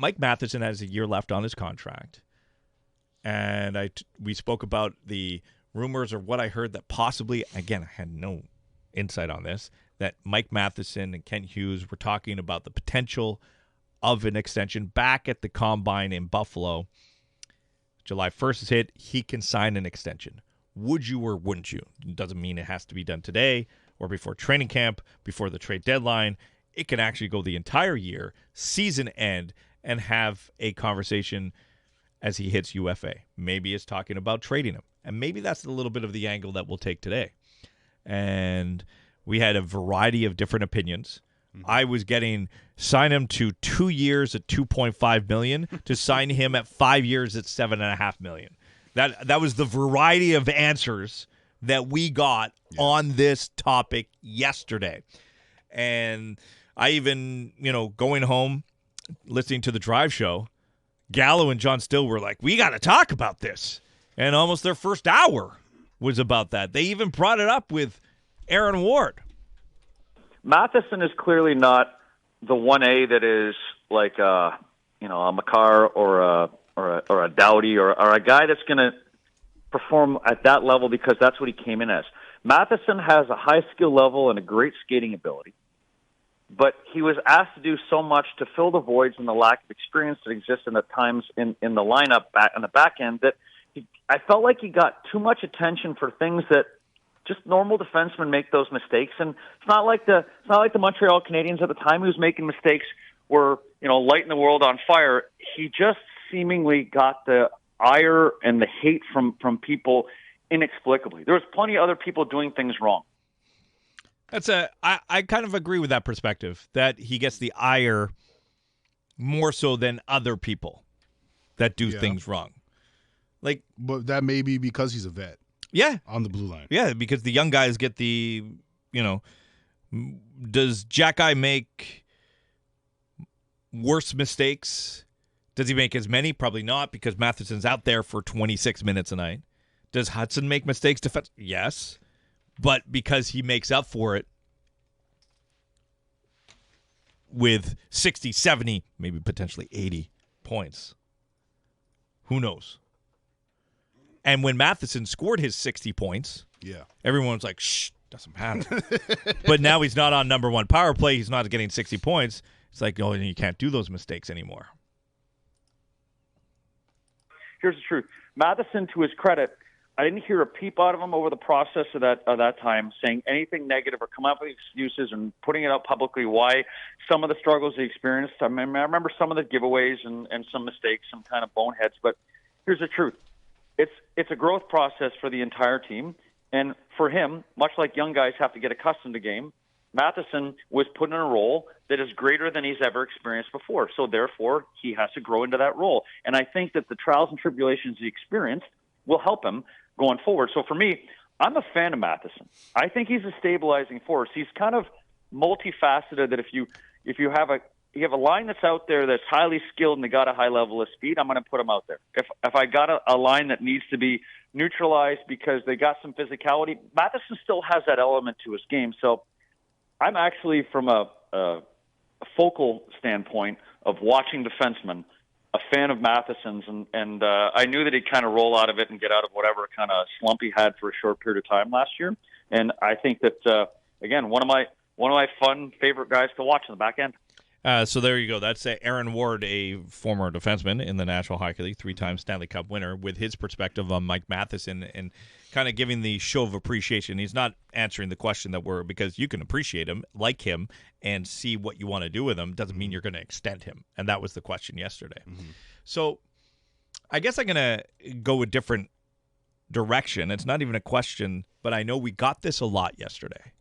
Mike Matheson has a year left on his contract. And we spoke about the rumors or what I heard that possibly, again, I had no insight on this, that Mike Matheson and Kent Hughes were talking about the potential of an extension back at the Combine in Buffalo. July 1st is hit. He can sign an extension. Would you or wouldn't you? It doesn't mean it has to be done today or before training camp, before the trade deadline. It can actually go the entire year, season end, and have a conversation as he hits UFA. Maybe it's talking about trading him. And maybe that's a little bit of the angle that we'll take today. And we had a variety of different opinions. I was getting sign him to 2 years at $2.5 million to sign him at 5 years at $7.5 million. That was the variety of answers that we got on this topic yesterday. And I even, going home, listening to the Drive Show, Gallo and John Still were like, we got to talk about this. And almost their first hour was about that. They even brought it up with Aaron Ward. Matheson is clearly not the 1A that is like a Makar or a Doughty or a guy that's going to perform at that level because that's what he came in as. Matheson has a high skill level and a great skating ability, but he was asked to do so much to fill the voids and the lack of experience that exists in the times in the lineup back on the back end that I felt like he got too much attention for things that just normal defensemen make those mistakes. And it's not like the Montreal Canadiens at the time who was making mistakes were, lighting the world on fire. He just seemingly got the ire and the hate from people inexplicably. There was plenty of other people doing things wrong. I kind of agree with that perspective, that he gets the ire more so than other people that do things wrong. But that may be because he's a vet. Yeah. On the blue line. Yeah, because the young guys get the, does Jack-Eye make worse mistakes? Does he make as many? Probably not, because Matheson's out there for 26 minutes a night. Does Hudson make mistakes defense? Yes. But because he makes up for it with 60, 70, maybe potentially 80 points. Who knows? And when Matheson scored his 60 points, everyone was like, shh, doesn't matter. But now he's not on number one power play. He's not getting 60 points. It's like, oh, you can't do those mistakes anymore. Here's the truth. Matheson, to his credit, I didn't hear a peep out of him over the process of that time saying anything negative or coming up with excuses and putting it out publicly why some of the struggles he experienced. I remember some of the giveaways and some mistakes, some kind of boneheads. But here's the truth. It's a growth process for the entire team. And for him, much like young guys have to get accustomed to game, Matheson was put in a role that is greater than he's ever experienced before. So therefore, he has to grow into that role. And I think that the trials and tribulations he experienced will help him going forward. So for me, I'm a fan of Matheson. I think he's a stabilizing force. He's kind of multifaceted that if you have a line that's out there that's highly skilled and they got a high level of speed, I'm going to put him out there. If I got a line that needs to be neutralized because they got some physicality, Matheson still has that element to his game. So I'm actually, from a focal standpoint of watching defensemen, a fan of Matheson's, and I knew that he'd kind of roll out of it and get out of whatever kind of slump he had for a short period of time last year. And I think that again, one of my fun favorite guys to watch in the back end. So there you go. That's Aaron Ward, a former defenseman in the National Hockey League, 3-time Stanley Cup winner, with his perspective on Mike Matheson and kind of giving the show of appreciation. He's not answering the question because you can appreciate him, like him, and see what you want to do with him. Doesn't mean you're going to extend him. And that was the question yesterday. Mm-hmm. So I guess I'm going to go a different direction. It's not even a question, but I know we got this a lot yesterday.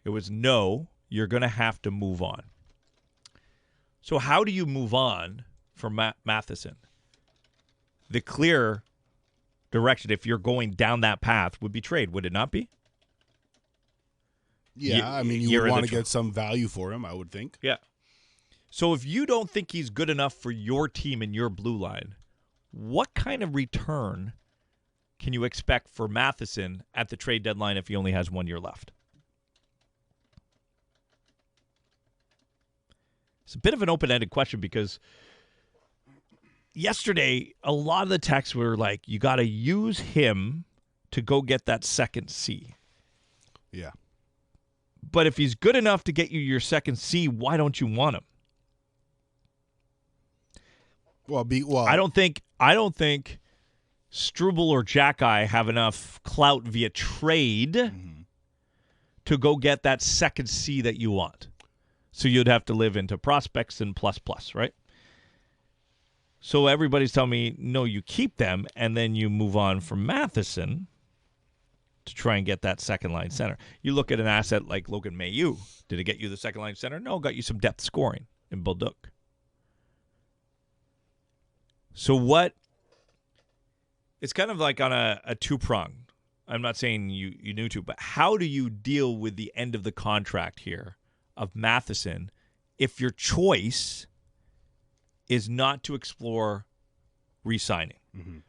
It was, no, you're going to have to move on. So how do you move on from Matheson? The clear direction, if you're going down that path, would be trade, would it not be? Yeah, you would want to get some value for him, I would think. Yeah. So if you don't think he's good enough for your team and your blue line, what kind of return can you expect for Matheson at the trade deadline if he only has 1 year left? It's a bit of an open-ended question because yesterday, a lot of the texts were like, you got to use him to go get that second C. Yeah. But if he's good enough to get you your second C, why don't you want him? Well, I don't think Struble or Jack-Eye have enough clout via trade to go get that second C that you want. So you'd have to live into prospects and plus, right? So everybody's telling me, no, you keep them, and then you move on from Matheson to try and get that second-line center. You look at an asset like Logan Mailloux. Did it get you the second-line center? No, it got you some depth scoring in Bolduc. So what? It's kind of like on a two-prong. I'm not saying you knew to, but how do you deal with the end of the contract here of Matheson if your choice is not to explore re-signing?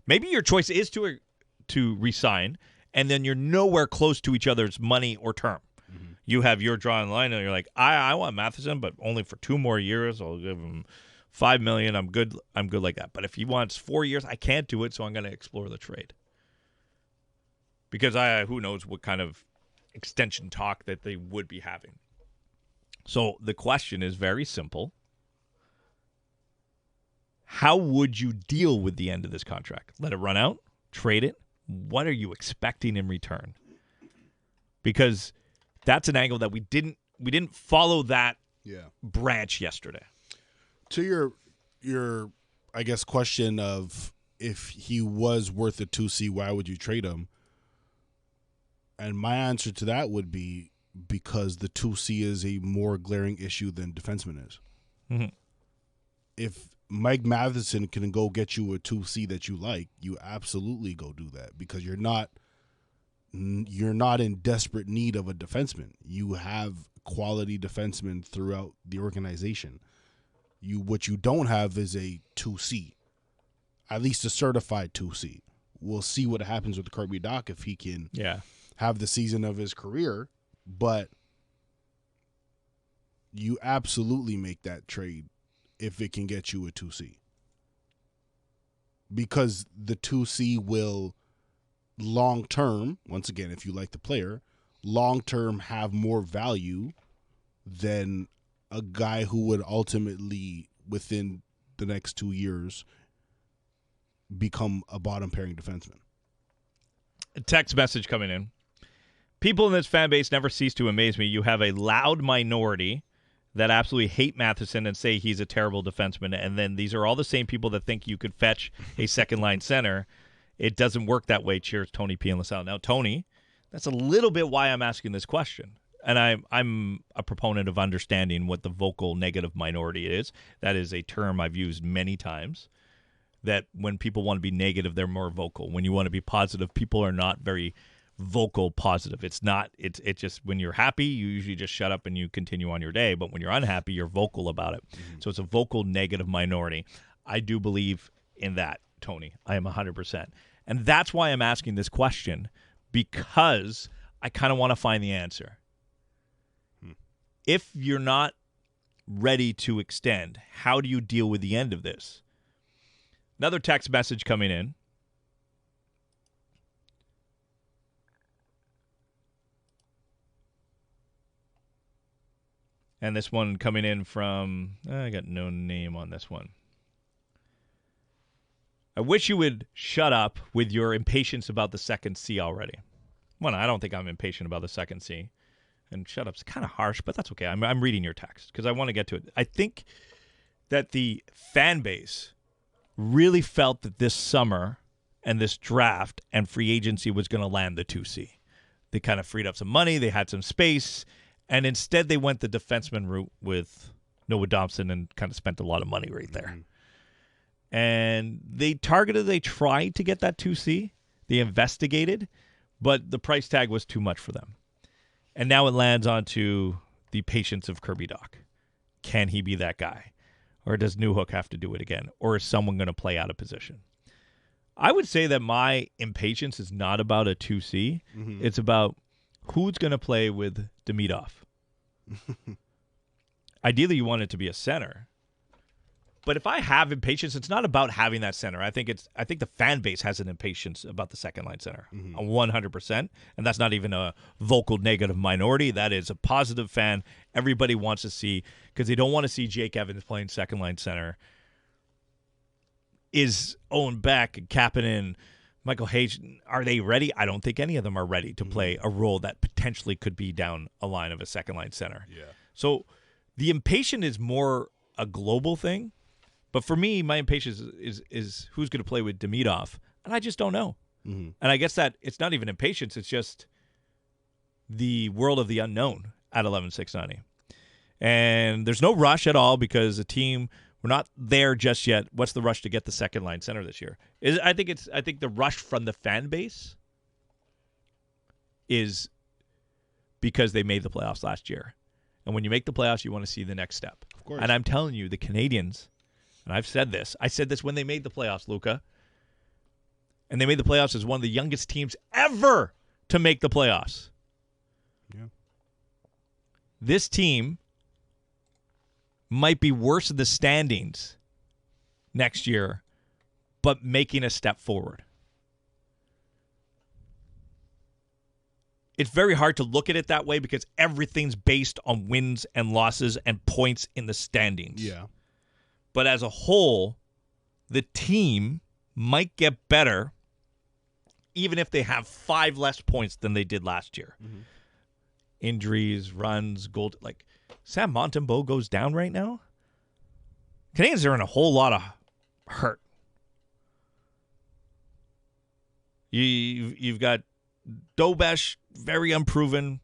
Maybe your choice is to re-sign, and then you're nowhere close to each other's money or term. You have your drawing line, and you're like, I want Matheson, but only for 2 more years. I'll give him $5 million. I'm good like that. But if he wants 4 years, I can't do it, so I'm going to explore the trade. Because who knows what kind of extension talk that they would be having. So the question is very simple. How would you deal with the end of this contract? Let it run out? Trade it? What are you expecting in return? Because that's an angle that we didn't follow that branch yesterday. To your I guess question of if he was worth a 2C, why would you trade him? And my answer to that would be because the 2C is a more glaring issue than defenseman is. If Mike Matheson can go get you a 2C that you like, you absolutely go do that because you're not in desperate need of a defenseman. You have quality defensemen throughout the organization. What you don't have is a 2C, at least a certified 2C. We'll see what happens with Kirby Dach if he can have the season of his career, but you absolutely make that trade if it can get you a 2C. Because the 2C will long-term, once again, if you like the player, long-term have more value than a guy who would ultimately, within the next 2 years, become a bottom-pairing defenseman. A text message coming in. People in this fan base never cease to amaze me. You have a loud minority that absolutely hate Matheson and say he's a terrible defenseman, and then these are all the same people that think you could fetch a second-line center. It doesn't work that way. Cheers, Tony P. in LaSalle. Now, Tony, that's a little bit why I'm asking this question. And I'm a proponent of understanding what the vocal negative minority is. That is a term I've used many times, that when people want to be negative, they're more vocal. When you want to be positive, people are not very vocal positive. It's just when you're happy, you usually just shut up and you continue on your day. But when you're unhappy, you're vocal about it. So it's a vocal negative minority. I do believe in that, Tony. I am 100%. And that's why I'm asking this question, because I kind of want to find the answer. If you're not ready to extend, how do you deal with the end of this? Another text message coming in. And this one coming in from, I got no name on this one. I wish you would shut up with your impatience about the second C already. Well, I don't think I'm impatient about the second C. And shut up's kind of harsh, but that's okay. I'm reading your text because I want to get to it. I think that the fan base really felt that this summer and this draft and free agency was going to land the 2C. They kind of freed up some money. They had some space. And instead they went the defenseman route with Noah Dobson and kind of spent a lot of money right there. And they tried to get that 2C. They investigated, but the price tag was too much for them. And now it lands onto the patience of Kirby Dach. Can he be that guy? Or does Newhook have to do it again? Or is someone going to play out of position? I would say that my impatience is not about a 2C. It's about who's going to play with Demidov. Ideally, you want it to be a center. But if I have impatience, it's not about having that center. I think the fan base has an impatience about the second line center, 100%. And that's not even a vocal negative minority. That is a positive fan. Everybody wants to see, because they don't want to see Jake Evans playing second line center. Is Owen Beck and Kapanen, Michael Hayes, are they ready? I don't think any of them are ready to play a role that potentially could be down a line of a second line center. Yeah. So the impatience is more a global thing. But for me, my impatience is who's going to play with Demidov, and I just don't know. And I guess that it's not even impatience; it's just the world of the unknown at 11-6-90. And there's no rush at all because the team, we're not there just yet. What's the rush to get the second line center this year? I think the rush from the fan base is because they made the playoffs last year, and when you make the playoffs, you want to see the next step. Of course. And I'm telling you, the Canadians. And I've said this. I said this when they made the playoffs, Luca. And they made the playoffs as one of the youngest teams ever to make the playoffs. Yeah. This team might be worse in the standings next year, but making a step forward. It's very hard to look at it that way because everything's based on wins and losses and points in the standings. Yeah. But as a whole, the team might get better even if they have 5 less points than they did last year. Injuries, runs, gold. Like, Sam Montembeault goes down right now. Canadians are in a whole lot of hurt. You've got Dobesh, very unproven.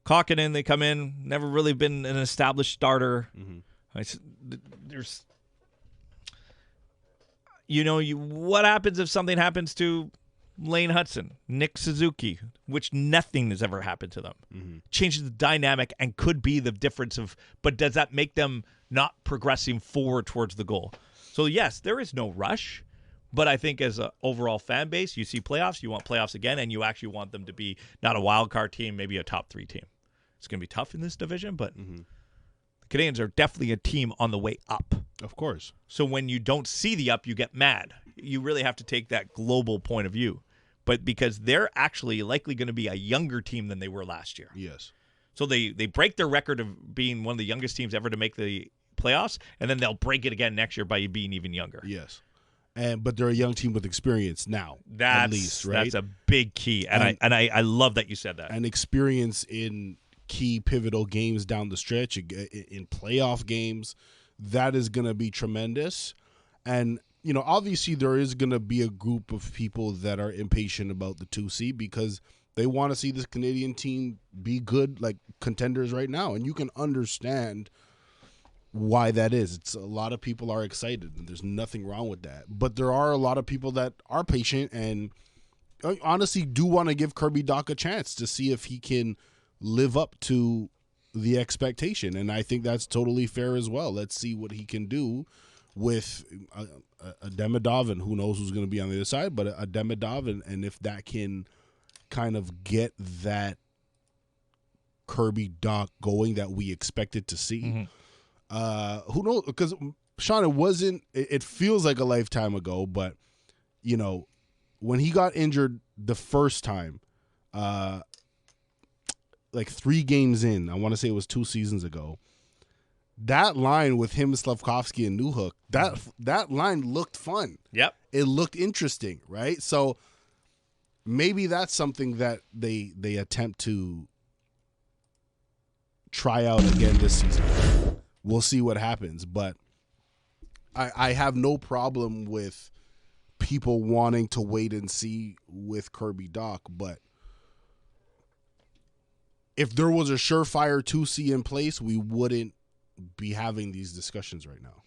Kokkonen, they come in, never really been an established starter. There's, what happens if something happens to Lane Hudson, Nick Suzuki, which nothing has ever happened to them. Changes the dynamic and could be the difference but does that make them not progressing forward towards the goal? So yes, there is no rush, but I think as an overall fan base, you see playoffs, you want playoffs again, and you actually want them to be not a wild card team, maybe a top 3 team. It's going to be tough in this division, but Canadians are definitely a team on the way up. Of course. So when you don't see the up, you get mad. You really have to take that global point of view. But because they're actually likely going to be a younger team than they were last year. Yes. So they break their record of being one of the youngest teams ever to make the playoffs, and then they'll break it again next year by being even younger. Yes. But they're a young team with experience now, at least, right? That's a big key. And I love that you said that. And experience in key pivotal games down the stretch, in playoff games, that is going to be tremendous. And, obviously there is going to be a group of people that are impatient about the 2C because they want to see this Canadian team be good, like contenders right now. And you can understand why that is. It's a lot of people are excited, and there's nothing wrong with that. But there are a lot of people that are patient and honestly do want to give Kirby Dach a chance to see if he can live up to the expectation, and I think that's totally fair as well. Let's see what he can do with a Demidov, and who knows who's going to be on the other side, but a Demidov, and if that can kind of get that Kirby Dach going that we expected to see. Who knows? Because, Sean, it feels like a lifetime ago, but, when he got injured the first time, like 3 games in, I want to say it was 2 seasons ago, that line with him, Slavkovsky, and Newhook, that line looked fun. Yep. It looked interesting, right? So maybe that's something that they attempt to try out again this season. We'll see what happens, but I have no problem with people wanting to wait and see with Kirby Dach, but if there was a surefire 2C in place, we wouldn't be having these discussions right now.